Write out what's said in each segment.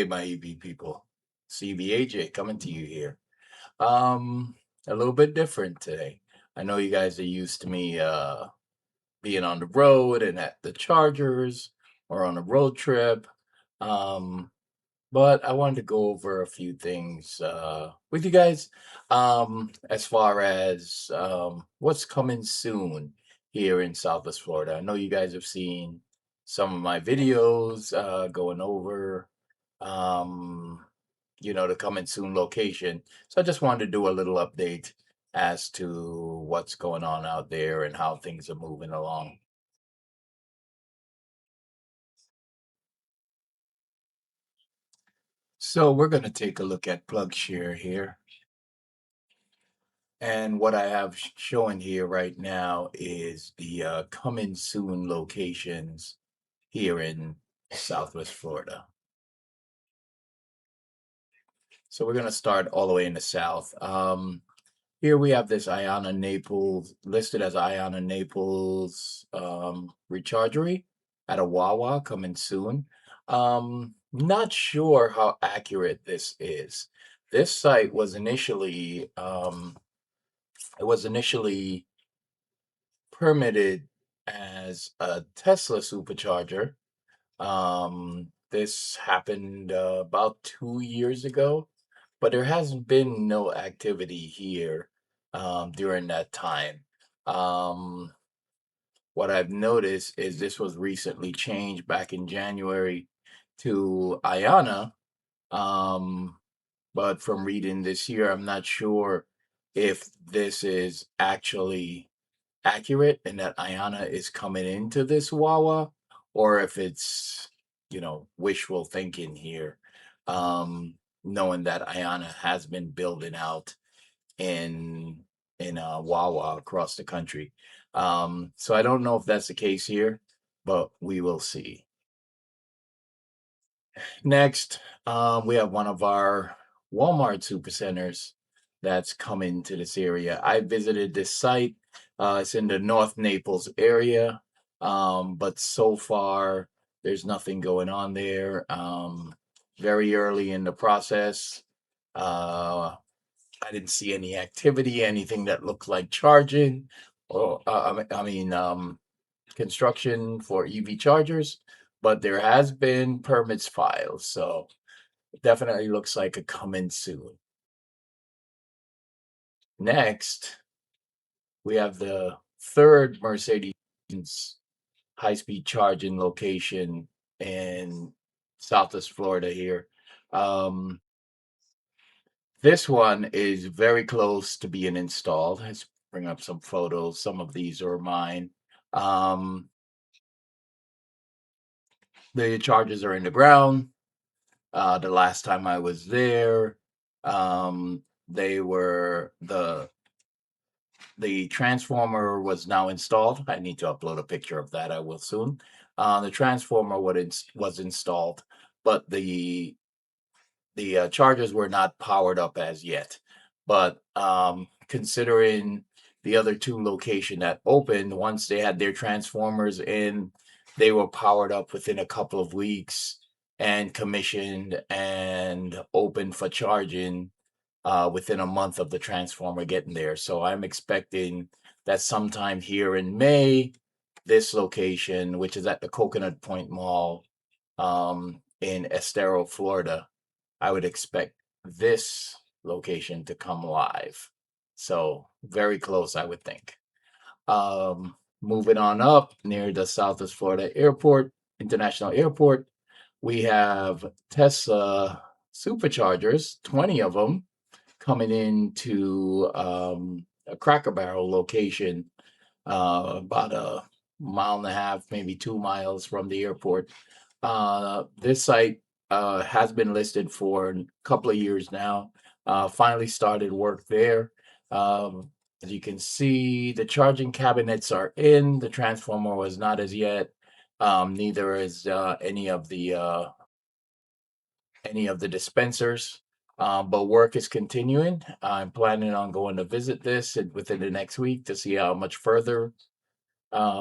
Hey, my EV people. CBAJ coming to you here. Um, a little bit different today. I know you guys are used to me being on the road and at the Chargers or on a road trip. Um, but I wanted to go over a few things with you guys as far as what's coming soon here in Southwest Florida. I know you guys have seen some of my videos going over um, the coming soon location. So I just wanted to do a little update as to what's going on out there and how things are moving along. So we're going to take a look at PlugShare here. And what I have showing here right now is the coming soon locations here in Southwest Florida. So we're going to start all the way in the south. Here we have this Iona Naples listed as Iona Naples rechargery at a Wawa coming soon. Not sure how accurate this is. This site was initially permitted as a Tesla supercharger. This happened about 2 years ago, but there hasn't been no activity here during that time. Um, what I've noticed is this was recently changed back in January to Ayana. Um, but from reading this year, I'm not sure if this is actually accurate and that Ayana is coming into this Wawa, or if it's, wishful thinking here, knowing that Ayana has been building out in Wawa across the country. So I don't know if that's the case here, but we will see. Next, we have one of our Walmart supercenters that's coming to this area. I visited this site. It's in the North Naples area, but so far there's nothing going on there. Very early in the process. Uh, I didn't see any activity, anything that looked like charging, or construction for EV chargers, but there has been permits filed, so it definitely looks like a coming soon. Next, we have the third Mercedes high-speed charging location in Southwest Florida here. Um, this one is very close to being installed. Let's bring up some photos. Some of these are mine. Um, the chargers are in the ground. The last time I was there, they were the transformer was now installed. I need to upload a picture of that. I will soon. The transformer was installed, but the chargers were not powered up as yet. But considering the other two location that opened, once they had their transformers in, they were powered up within a couple of weeks and commissioned and open for charging within a month of the transformer getting there. So I'm expecting that sometime here in May, this location, which is at the Coconut Point Mall in Estero, Florida, I would expect this location to come live. So very close, I would think. Moving on up near the Southwest Florida Airport, International Airport, we have Tesla superchargers, 20 of them coming into a Cracker Barrel location, about a mile and a half, maybe 2 miles from the airport. This site has been listed for a couple of years now. Finally started work there. As you can see, the charging cabinets are in. The transformer was not as yet. Neither is any of the dispensers. But work is continuing. I'm planning on going to visit this within the next week to see how much further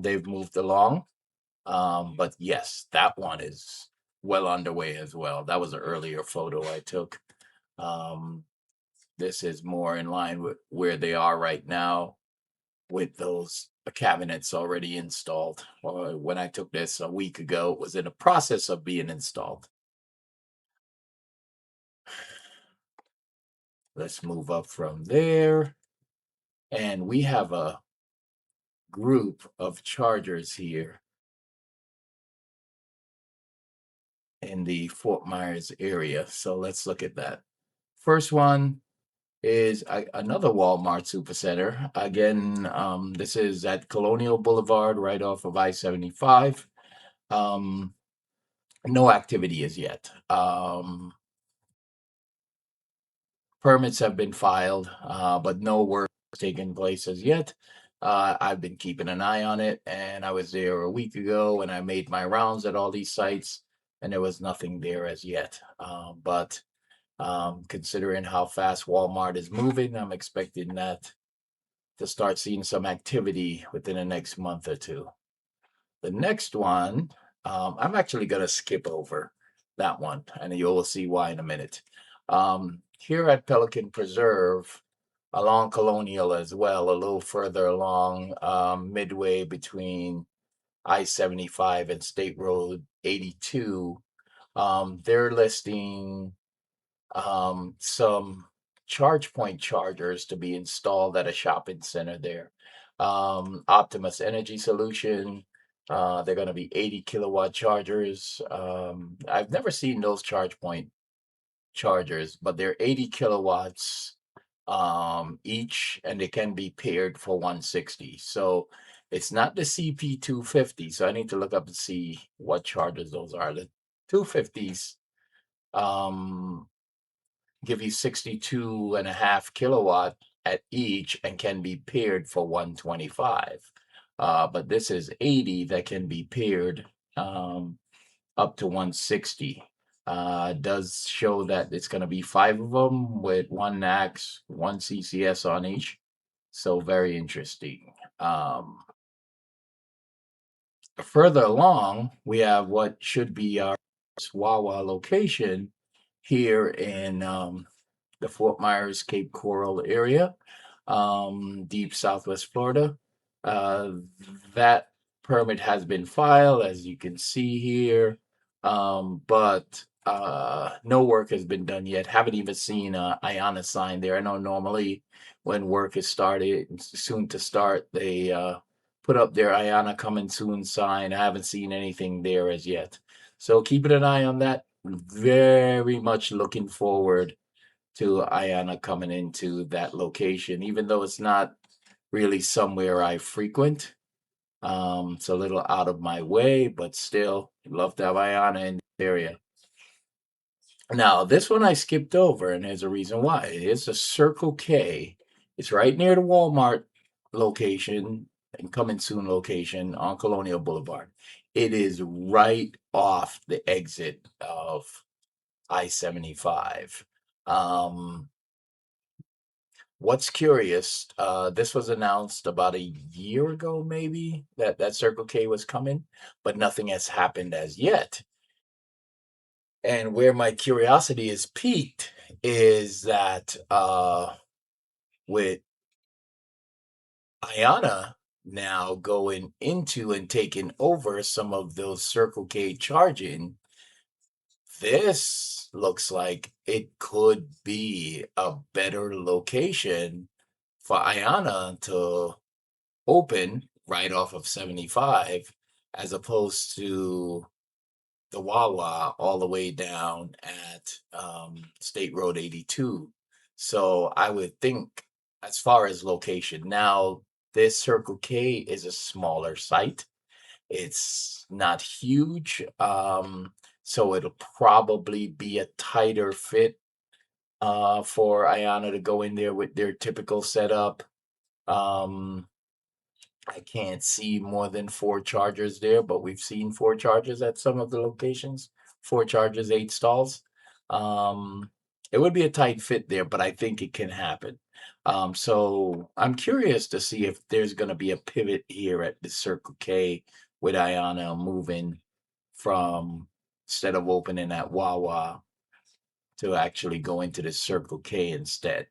they've moved along. But yes, that one is well underway as well. That was an earlier photo I took. Um, this is more in line with where they are right now with those cabinets already installed. When I took this a week ago, it was in the process of being installed. Let's move up from there. And we have a group of chargers here in the Fort Myers area. So let's look at that. First one is another Walmart Supercenter. Again, this is at Colonial Boulevard, right off of I-75. Um, no activity as yet. Permits have been filed, but no work has taken place as yet. I've been keeping an eye on it, and I was there a week ago, and I made my rounds at all these sites, and there was nothing there as yet. But considering how fast Walmart is moving, I'm expecting that to start seeing some activity within the next month or two. The next one, I'm actually going to skip over that one, and you'll see why in a minute. Here at Pelican Preserve, along Colonial as well, a little further along, midway between I-75 and State Road 82, they're listing some charge point chargers to be installed at a shopping center there. Optimus Energy Solution. They're going to be 80 kilowatt chargers. I've never seen those charge point chargers, but they're 80 kilowatts each, and they can be paired for 160. So it's not the CP250. So I need to look up and see what chargers those are. The 250s um give you 62 and a half kilowatt at each and can be paired for 125. But this is 80 that can be paired up to 160. Does show that it's going to be 5 of them with one NAX, one CCS on each. So very interesting. Further along, we have what should be our Wawa location here in the Fort Myers, Cape Coral area, deep Southwest Florida. Uh, that permit has been filed, as you can see here, but no work has been done yet. Haven't even seen a IANA sign there. I know normally when work is started, soon to start, they put up their IANA coming soon sign. I haven't seen anything there as yet. So keeping an eye on that. Very much looking forward to Ayana coming into that location, even though it's not really somewhere I frequent. It's a little out of my way, but still love to have Ayana in the area. Now, this one I skipped over, and there's a reason why. It's a Circle K. It's right near the Walmart location and coming soon location on Colonial Boulevard. It is right off the exit of I-75. Um, What's curious, this was announced about a year ago, maybe, that Circle K was coming, but nothing has happened as yet. And where my curiosity is piqued is that with Ayana now going into and taking over some of those Circle K charging, this looks like it could be a better location for Ayana to open right off of 75 as opposed to the Wawa all the way down at State Road 82. So I would think, as far as location, now this Circle K is a smaller site. It's not huge. So it'll probably be a tighter fit for Ayana to go in there with their typical setup. Um, I can't see more than 4 chargers there, but we've seen 4 chargers at some of the locations. 4 chargers, 8 stalls. It would be a tight fit there, but I think it can happen. So I'm curious to see if there's going to be a pivot here at the Circle K with Ayana moving from instead of opening at Wawa to actually go into the Circle K instead.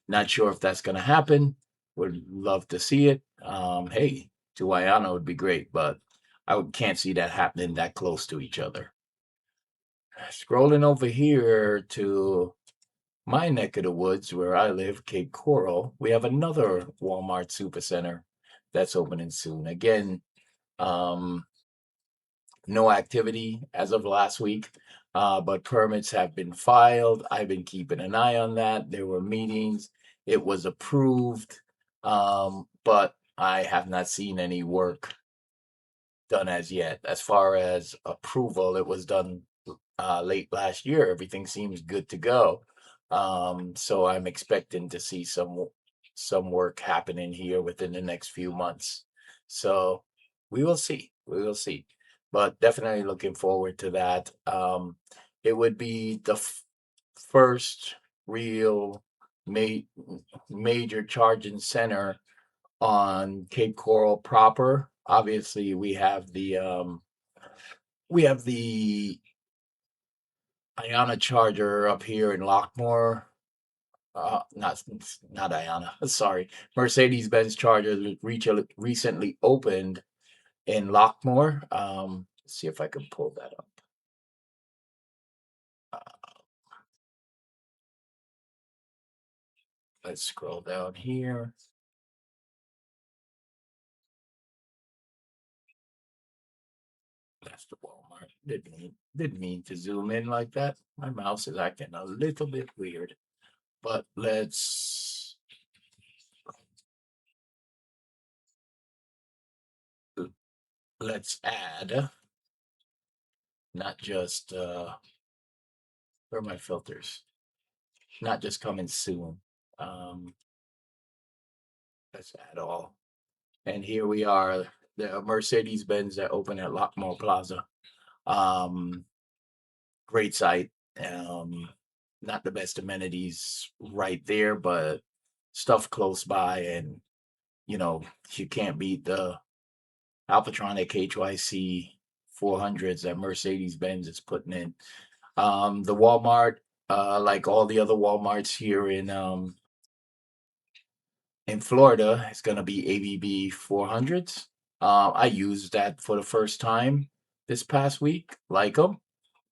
Not sure if that's going to happen. Would love to see it. Hey, to Wayana would be great, but can't see that happening that close to each other. Scrolling over here to my neck of the woods where I live, Cape Coral, we have another Walmart Supercenter that's opening soon. Again, um, no activity as of last week, but permits have been filed. I've been keeping an eye on that. There were meetings. It was approved, but I have not seen any work done as yet. As far as approval, it was done late last year. Everything seems good to go. So I'm expecting to see some work happening here within the next few months. So we will see. We will see. But definitely looking forward to that. It would be the first real ma- major charging center on Cape Coral proper. Obviously, we have the Iona charger up here in Lockmore. Not Iona. Sorry, Mercedes-Benz charger that recently opened in Lockmore. Let's see if I can pull that up. Uh, let's scroll down here. That's the Walmart. Didn't mean to zoom in like that. My mouse is acting a little bit weird. But let's add not just where are my filters? Not just coming soon. Um, let's add all. And here we are, the Mercedes Benz that opened at Lockmore Plaza. Um, Great site. Um, Not the best amenities right there, but stuff close by, and you know you can't beat the Alpatronic HYC 400s that Mercedes Benz is putting in. The Walmart, like all the other Walmarts here in Florida, is going to be ABB 400s. I used that for the first time this past week. Like them,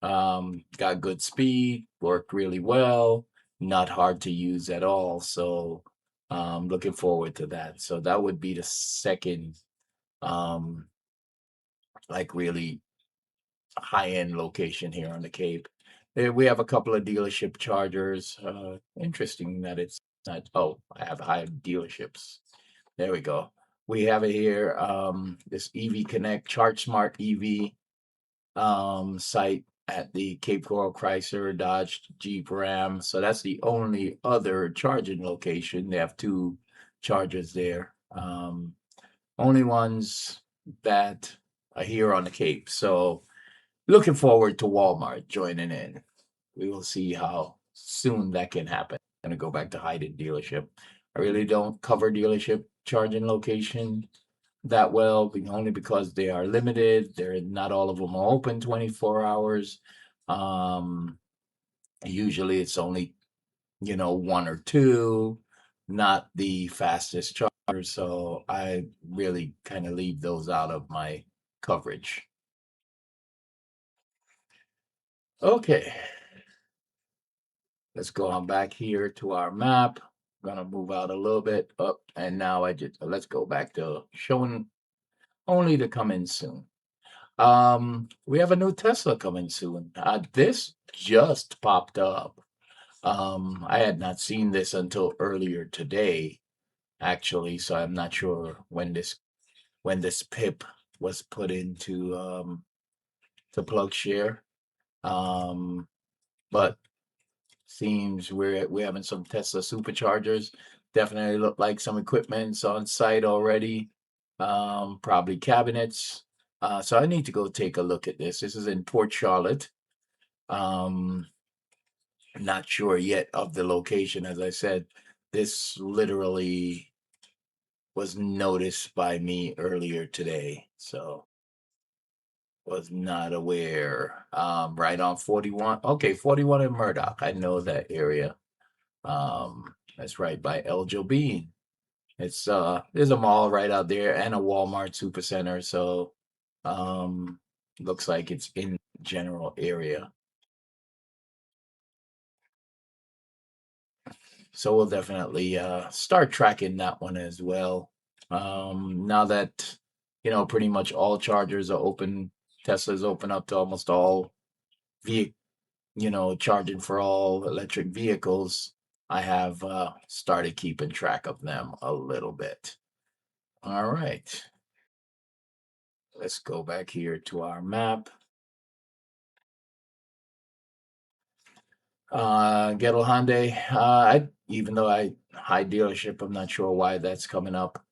got good speed, worked really well, not hard to use at all. So, looking forward to that. So that would be the second, um, like really high end location here on the Cape. We have a couple of dealership chargers. Interesting that it's not. Oh, I have high dealerships. There we go. We have it here. This EV Connect Charge Smart EV site at the Cape Coral Chrysler Dodge Jeep Ram. So that's the only other charging location. They have two chargers there. Only ones that are here on the Cape. So looking forward to Walmart joining in. We will see how soon that can happen. I'm gonna go back to Hyden dealership. I really don't cover dealership charging location that well, only because they are limited. They're not all of them are open 24 hours. Um, Usually it's only, one or two, not the fastest charger. So I really kind of leave those out of my coverage. Okay, let's go on back here to our map. Gonna move out a little bit up, and now let's go back to showing only to come in soon. We have a new Tesla coming soon. This just popped up. I had not seen this until earlier today, actually, so I'm not sure when this pip was put into to plug share. Um, but seems we're having some Tesla superchargers. Definitely look like some equipment's on site already. Probably cabinets. So I need to go take a look at this. This is in Port Charlotte. Um, Not sure yet of the location. As I said, this literally was noticed by me earlier today. So Was not aware. Right on 41. Okay, 41 in Murdoch. I know that area. That's right by El Jobin. It's there's a mall right out there and a Walmart supercenter. So um looks like it's in general area. So we'll definitely start tracking that one as well. Now that pretty much all chargers are open, Tesla's open up to almost all vehicle, charging for all electric vehicles. I have started keeping track of them a little bit. All right, let's go back here to our map. Gettle Hyundai. Even though I high dealership, I'm not sure why that's coming up.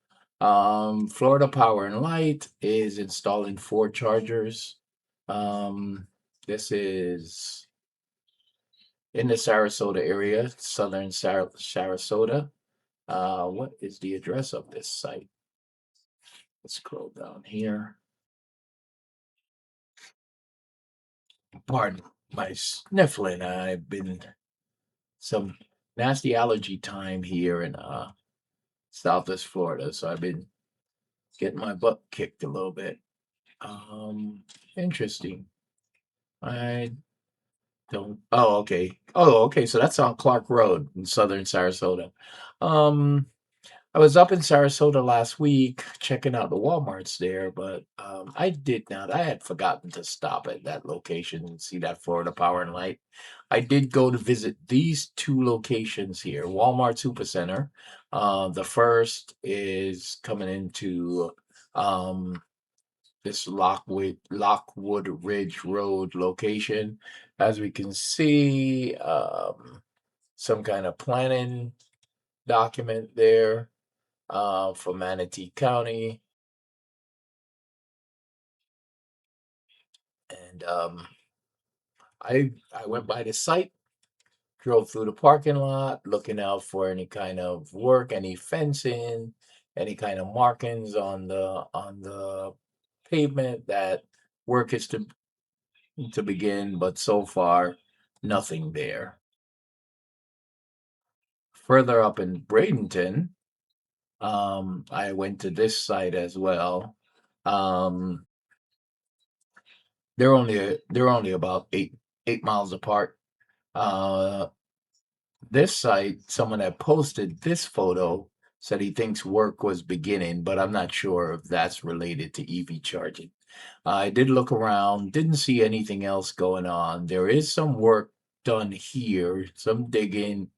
Florida Power and Light is installing 4 chargers. Um, this is in the Sarasota area, southern Sarasota. What is the address of this site? Let's scroll down here. Pardon my sniffling. I've been some nasty allergy time here in Southwest Florida, so I've been getting my butt kicked a little bit. Um, Interesting. I don't. Oh, okay. Oh, okay. So that's on Clark Road in southern Sarasota. Um, I was up in Sarasota last week checking out the Walmarts there, but I did not. I had forgotten to stop at that location and see that Florida Power and Light. I did go to visit these 2 locations here, Walmart Supercenter. The first is coming into um, this Lockwood Ridge Road location. As we can see, some kind of planning document there for Manatee County. And I went by the site, drove through the parking lot, looking out for any kind of work, any fencing, any kind of markings on the pavement that work is to begin, but so far nothing there. Further up in Bradenton, I went to this site as well. Um, they're only about 8 miles apart. Uh, this site, someone that posted this photo said he thinks work was beginning, but I'm not sure if that's related to EV charging. I did look around, didn't see anything else going on. There is some work done here, some digging,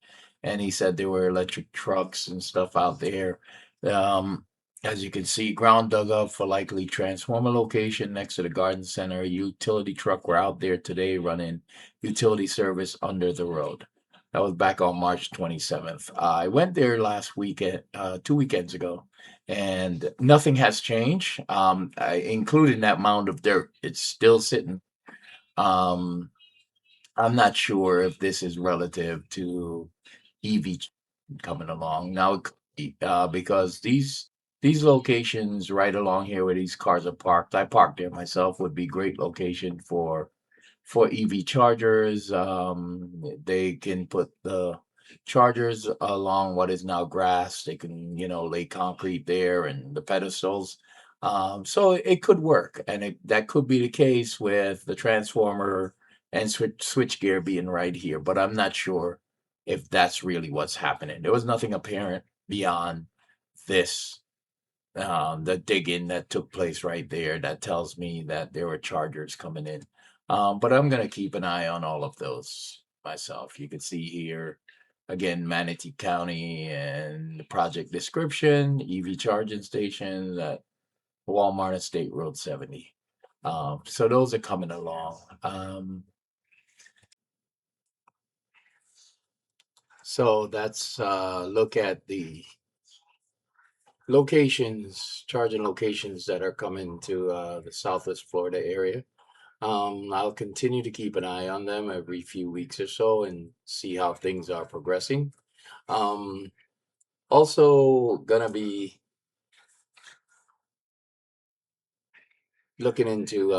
and he said there were electric trucks and stuff out there. Um, as you can see, ground dug up for likely transformer location next to the garden center. Utility truck were out there today running utility service under the road. That was back on March 27th. I went there last weekend, 2 weekends ago, and nothing has changed, including that mound of dirt. It's still sitting. Um, I'm not sure if this is relative to EV coming along now, because these locations right along here where these cars are parked, I parked there myself, would be great location for EV chargers. They can put the chargers along what is now grass. They can, lay concrete there and the pedestals. So it could work, and that could be the case with the transformer and switch gear being right here. But I'm not sure if that's really what's happening. There was nothing apparent beyond this the digging that took place right there that tells me that there were chargers coming in. But I'm going to keep an eye on all of those myself. You can see here again Manatee County and the project description, EV charging stations at Walmart and State Road 70. So those are coming along. So that's look at the charging locations that are coming to the Southwest Florida area. I'll continue to keep an eye on them every few weeks or so and see how things are progressing. Um, Also, gonna be looking into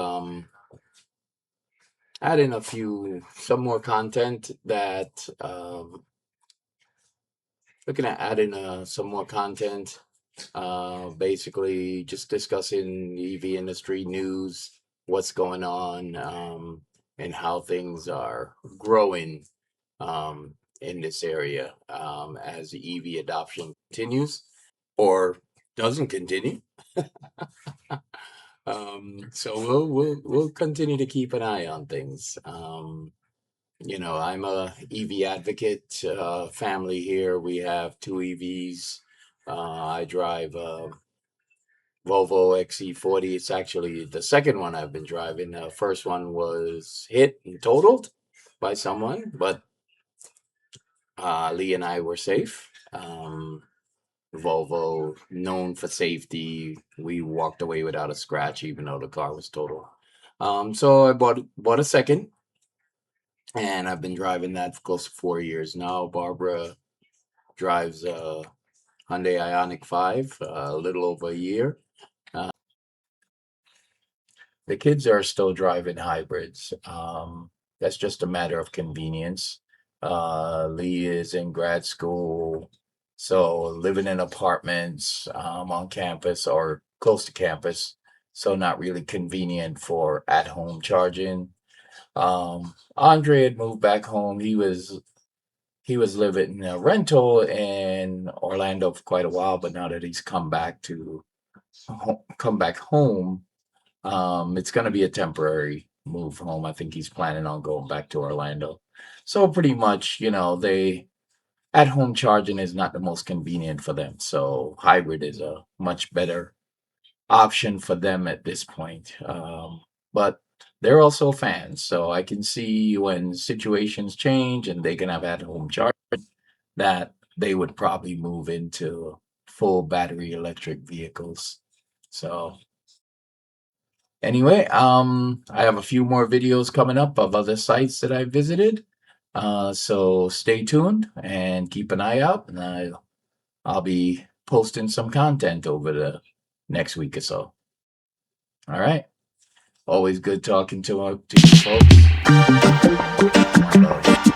add in some more content that looking at adding some more content. Basically, just discussing the EV industry news, what's going on, and how things are growing in this area as EV adoption continues or doesn't continue. So we'll continue to keep an eye on things. I'm a EV advocate. Family here, we have two EVs. I drive a Volvo XC40. It's actually the second one I've been driving. The first one was hit and totaled by someone, but Lee and I were safe. Volvo, known for safety, we walked away without a scratch, even though the car was totaled. So I bought a second, and I've been driving that for close to 4 years now. Barbara drives a Hyundai Ioniq 5, a little over a year. The kids are still driving hybrids. That's just a matter of convenience. Lee is in grad school, so living in apartments on campus or close to campus, so not really convenient for at-home charging. Andre had moved back home. He was living in a rental in Orlando for quite a while, but now that he's come back home, it's going to be a temporary move home. I think he's planning on going back to Orlando. So pretty much, they at home charging is not the most convenient for them. So hybrid is a much better option for them at this point. But they're also fans, so I can see when situations change and they can have at home charge that they would probably move into full battery electric vehicles. So anyway, I have a few more videos coming up of other sites that I visited. So stay tuned and keep an eye out, and I'll be posting some content over the next week or so. All right. Always good talking to you folks. One love.